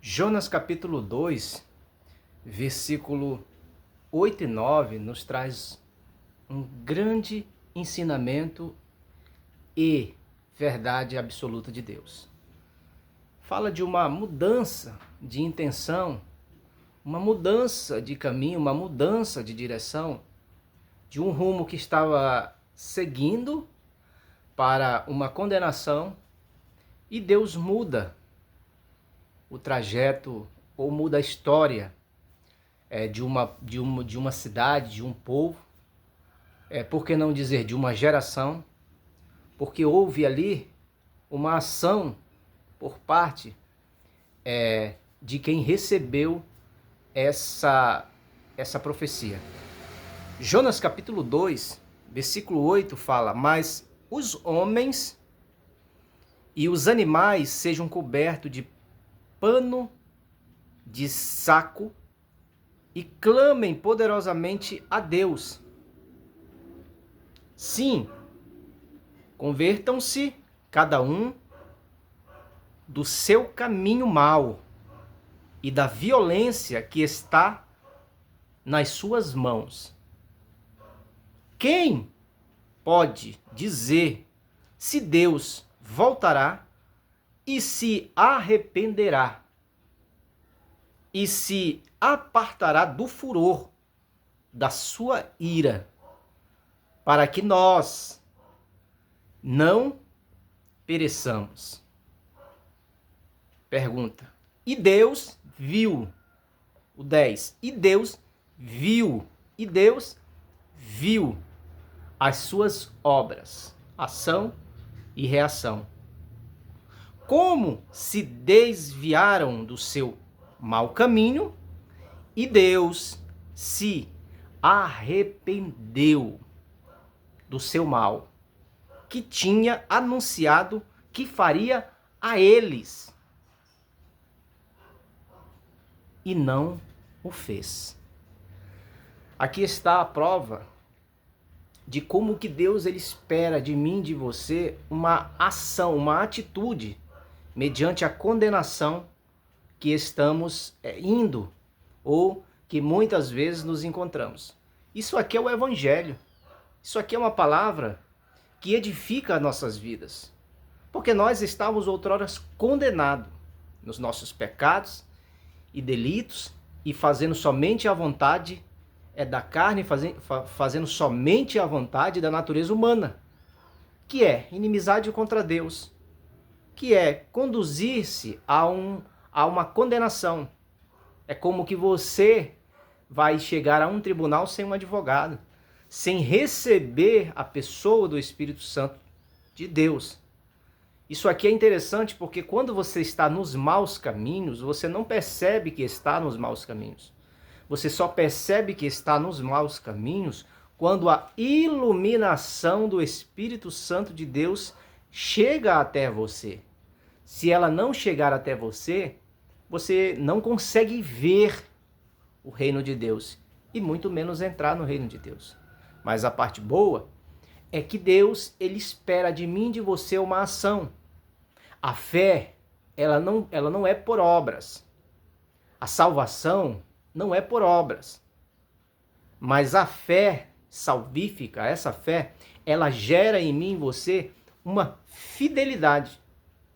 Jonas capítulo 2, versículo 8 e 9 nos traz um grande ensinamento e verdade absoluta de Deus. Fala de uma mudança de intenção, uma mudança de caminho, uma mudança de direção, de um rumo que estava seguindo para uma condenação, e Deus muda o trajeto ou muda a história de uma cidade, de um povo, por que não dizer de uma geração, porque houve ali uma ação por parte de quem recebeu essa profecia. Jonas capítulo 2, versículo 8 fala: mas os homens e os animais sejam cobertos de pano de saco e clamem poderosamente a Deus. Sim, convertam-se cada um do seu caminho mau e da violência que está nas suas mãos. Quem pode dizer se Deus voltará e se arrependerá e se apartará do furor da sua ira, para que nós não pereçamos? Pergunta. E Deus viu. O 10. E Deus viu as suas obras, ação e reação. Como se desviaram do seu mau caminho, e Deus se arrependeu do seu mal, que tinha anunciado que faria a eles, e não o fez. Aqui está a prova de como que Deus ele espera de mim, de você, uma ação, uma atitude, mediante a condenação que estamos indo, ou que muitas vezes nos encontramos. Isso aqui é o Evangelho. Isso aqui é uma palavra que edifica as nossas vidas. Porque nós estávamos outrora condenados nos nossos pecados e delitos, e fazendo somente a vontade da carne, fazendo somente a vontade da natureza humana, que é inimizade contra Deus, que é conduzir-se a uma condenação. É como que você vai chegar a um tribunal sem um advogado, sem receber a pessoa do Espírito Santo de Deus. Isso aqui é interessante porque quando você está nos maus caminhos, você não percebe que está nos maus caminhos. Você só percebe que está nos maus caminhos quando a iluminação do Espírito Santo de Deus chega até você. Se ela não chegar até você, você não consegue ver o reino de Deus e muito menos entrar no reino de Deus. Mas a parte boa é que Deus ele espera de mim e de você uma ação. A fé, ela não é por obras. A salvação não é por obras. Mas a fé salvífica, essa fé, ela gera em mim e você uma fidelidade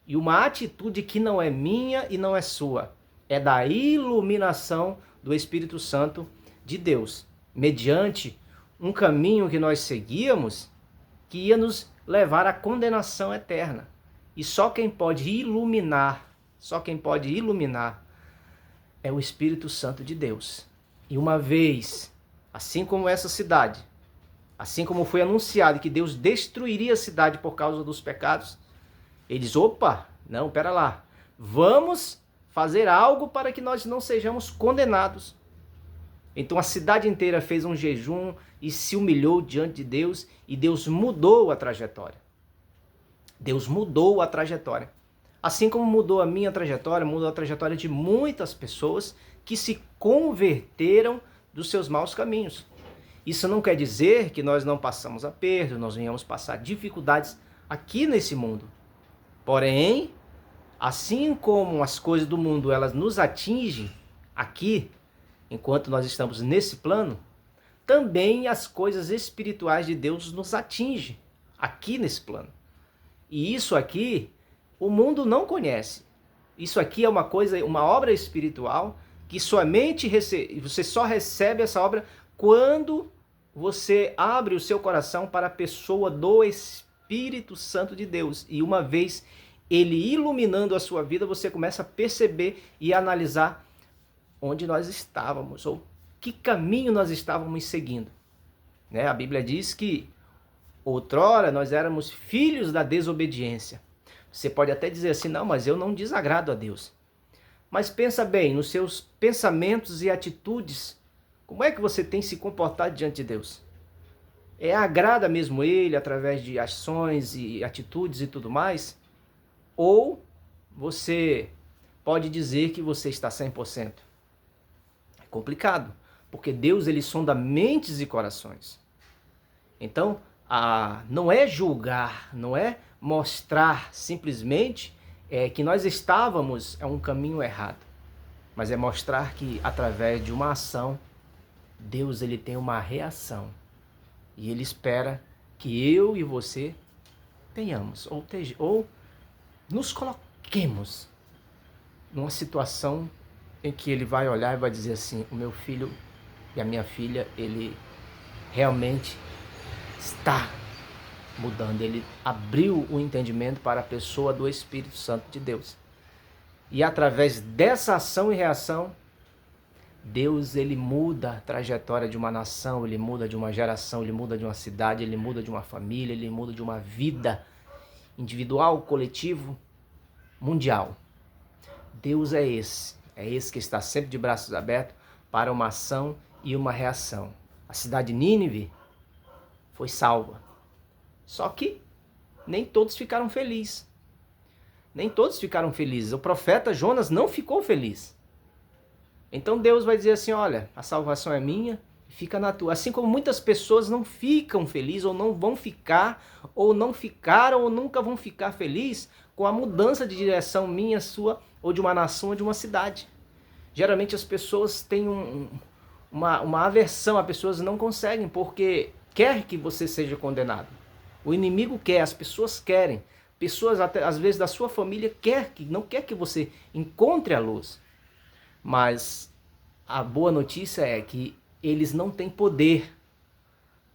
e uma atitude que não é minha e não é sua. É da iluminação do Espírito Santo de Deus, mediante um caminho que nós seguíamos que ia nos levar à condenação eterna. E só quem pode iluminar é o Espírito Santo de Deus. E uma vez, assim como essa cidade, assim como foi anunciado que Deus destruiria a cidade por causa dos pecados, eles, não, pera lá, vamos fazer algo para que nós não sejamos condenados. Então a cidade inteira fez um jejum e se humilhou diante de Deus, e Deus mudou a trajetória. Deus mudou a trajetória. Assim como mudou a minha trajetória, mudou a trajetória de muitas pessoas que se converteram dos seus maus caminhos. Isso não quer dizer que nós não passamos aperto, nós venhamos passar dificuldades aqui nesse mundo. Porém, Assim como as coisas do mundo elas nos atingem aqui, enquanto nós estamos nesse plano, também as coisas espirituais de Deus nos atingem aqui nesse plano. E isso aqui o mundo não conhece. Isso aqui é uma coisa, uma obra espiritual que somente você só recebe essa obra quando você abre o seu coração para a pessoa do Espírito Santo de Deus. E uma vez ele iluminando a sua vida, você começa a perceber e analisar onde nós estávamos, ou que caminho nós estávamos seguindo. Né? A Bíblia diz que outrora nós éramos filhos da desobediência. Você pode até dizer assim, não, mas eu não desagrado a Deus. Mas pensa bem, nos seus pensamentos e atitudes, como é que você tem se comportado diante de Deus? Agrada mesmo Ele através de ações e atitudes e tudo mais? Ou você pode dizer que você está 100%? É complicado, porque Deus ele sonda mentes e corações. Então, não é julgar, não é mostrar simplesmente que nós estávamos um caminho errado, mas é mostrar que através de uma ação, Deus ele tem uma reação e ele espera que eu e você tenhamos ou nos coloquemos numa situação em que ele vai olhar e vai dizer assim, o meu filho e a minha filha, ele realmente está mudando, ele abriu o entendimento para a pessoa do Espírito Santo de Deus. E através dessa ação e reação, Deus ele muda a trajetória de uma nação, ele muda de uma geração, ele muda de uma cidade, ele muda de uma família, ele muda de uma vida individual, coletivo, mundial. Deus é esse que está sempre de braços abertos para uma ação e uma reação. A cidade de Nínive foi salva. Só que nem todos ficaram felizes. Nem todos ficaram felizes. O profeta Jonas não ficou feliz. Então Deus vai dizer assim, olha, a salvação é minha, fica na tua. Assim como muitas pessoas não ficam felizes, ou não vão ficar, ou não ficaram, ou nunca vão ficar felizes com a mudança de direção minha, sua, ou de uma nação, ou de uma cidade. Geralmente as pessoas têm uma aversão, as pessoas não conseguem, porque quer que você seja condenado. O inimigo quer, as pessoas querem. Pessoas, até, às vezes, da sua família não quer que você encontre a luz. Mas a boa notícia é que eles não têm poder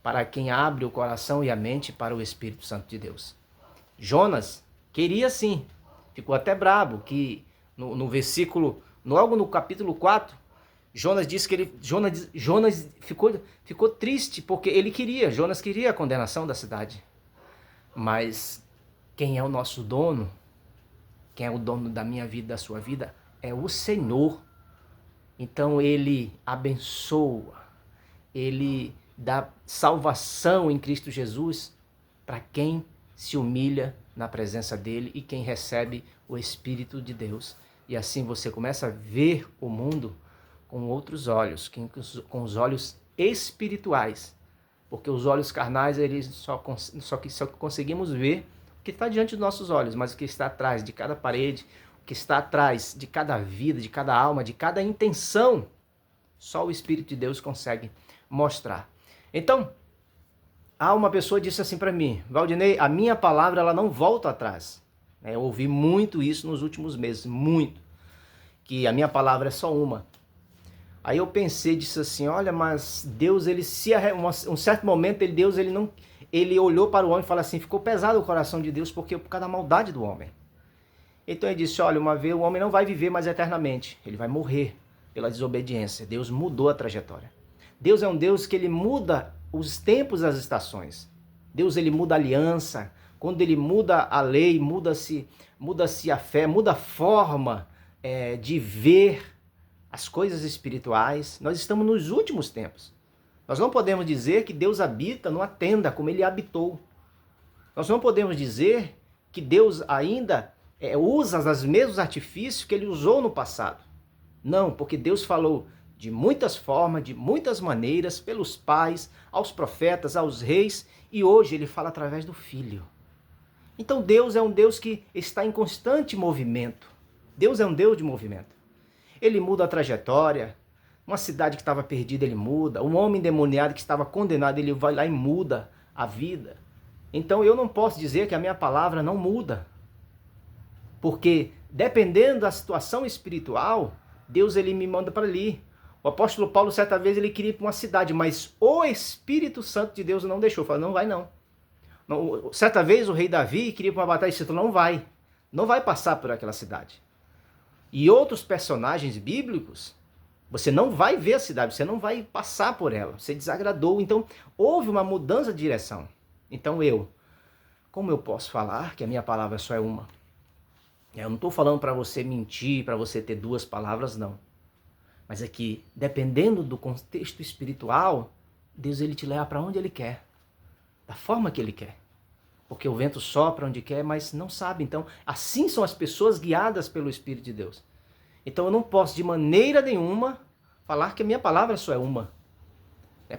para quem abre o coração e a mente para o Espírito Santo de Deus. Jonas queria sim, ficou até brabo, que no versículo, logo no capítulo 4, Jonas disse que Jonas ficou triste, porque Jonas queria a condenação da cidade. Mas quem é o nosso dono, quem é o dono da minha vida, da sua vida, é o Senhor. Então ele abençoa, ele dá salvação em Cristo Jesus para quem se humilha na presença dele e quem recebe o Espírito de Deus. E assim você começa a ver o mundo com outros olhos, com os olhos espirituais. Porque os olhos carnais, eles só conseguimos ver o que está diante dos nossos olhos, mas o que está atrás de cada parede, o que está atrás de cada vida, de cada alma, de cada intenção, só o Espírito de Deus consegue mostrar. Então, uma pessoa disse assim para mim, Valdinei, a minha palavra ela não volta atrás. Eu ouvi muito isso nos últimos meses, muito, que a minha palavra é só uma. Aí eu pensei, disse assim, olha, mas Deus, um certo momento, ele olhou para o homem e falou assim, ficou pesado o coração de Deus por causa da maldade do homem. Então ele disse, olha, uma vez o homem não vai viver mais eternamente, ele vai morrer pela desobediência. Deus mudou a trajetória. Deus é um Deus que ele muda os tempos e as estações. Deus ele muda a aliança, quando ele muda a lei, muda-se a fé, muda a forma de ver as coisas espirituais. Nós estamos nos últimos tempos. Nós não podemos dizer que Deus habita numa tenda como ele habitou. Nós não podemos dizer que Deus ainda usa os mesmos artifícios que ele usou no passado. Não, porque Deus falou de muitas formas, de muitas maneiras, pelos pais, aos profetas, aos reis, e hoje ele fala através do Filho. Então Deus é um Deus que está em constante movimento. Deus é um Deus de movimento. Ele muda a trajetória. Uma cidade que estava perdida, ele muda. Um homem endemoniado que estava condenado, ele vai lá e muda a vida. Então eu não posso dizer que a minha palavra não muda. Porque dependendo da situação espiritual, Deus ele me manda para ali. O apóstolo Paulo, certa vez, ele queria ir para uma cidade, mas o Espírito Santo de Deus não deixou. Falou, não vai não. Certa vez o rei Davi queria ir para uma batalha e falou, não vai. Não vai passar por aquela cidade. E outros personagens bíblicos, você não vai ver a cidade, você não vai passar por ela. Você desagradou. Então, houve uma mudança de direção. Então como eu posso falar que a minha palavra só é uma? Eu não estou falando para você mentir, para você ter duas palavras, não. Mas é que, dependendo do contexto espiritual, Deus ele te leva para onde ele quer, da forma que ele quer. Porque o vento sopra onde quer, mas não sabe. Então, assim são as pessoas guiadas pelo Espírito de Deus. Então, eu não posso de maneira nenhuma falar que a minha palavra só é uma.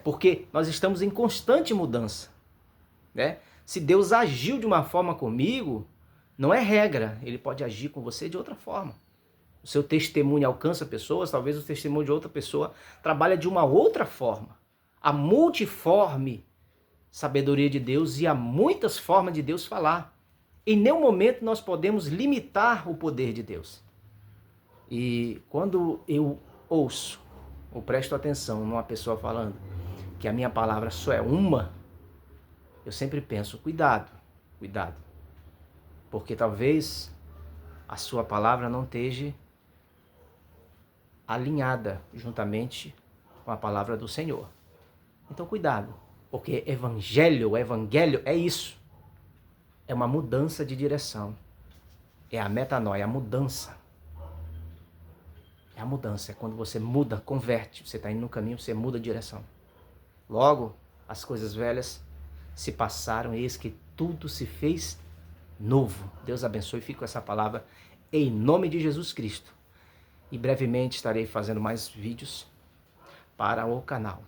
Porque nós estamos em constante mudança. Se Deus agiu de uma forma comigo, não é regra. Ele pode agir com você de outra forma. O seu testemunho alcança pessoas, talvez o testemunho de outra pessoa trabalha de uma outra forma. A multiforme sabedoria de Deus e há muitas formas de Deus falar. Em nenhum momento nós podemos limitar o poder de Deus. E quando eu ouço, ou presto atenção numa pessoa falando que a minha palavra só é uma, eu sempre penso, cuidado. Porque talvez a sua palavra não esteja alinhada juntamente com a palavra do Senhor. Então cuidado, porque evangelho é isso. É uma mudança de direção. É a metanoia, a mudança. É a mudança, é quando você muda, converte. Você está indo no caminho, você muda de direção. Logo, as coisas velhas se passaram e eis que tudo se fez novo. Deus abençoe e fique com essa palavra em nome de Jesus Cristo. E brevemente estarei fazendo mais vídeos para o canal.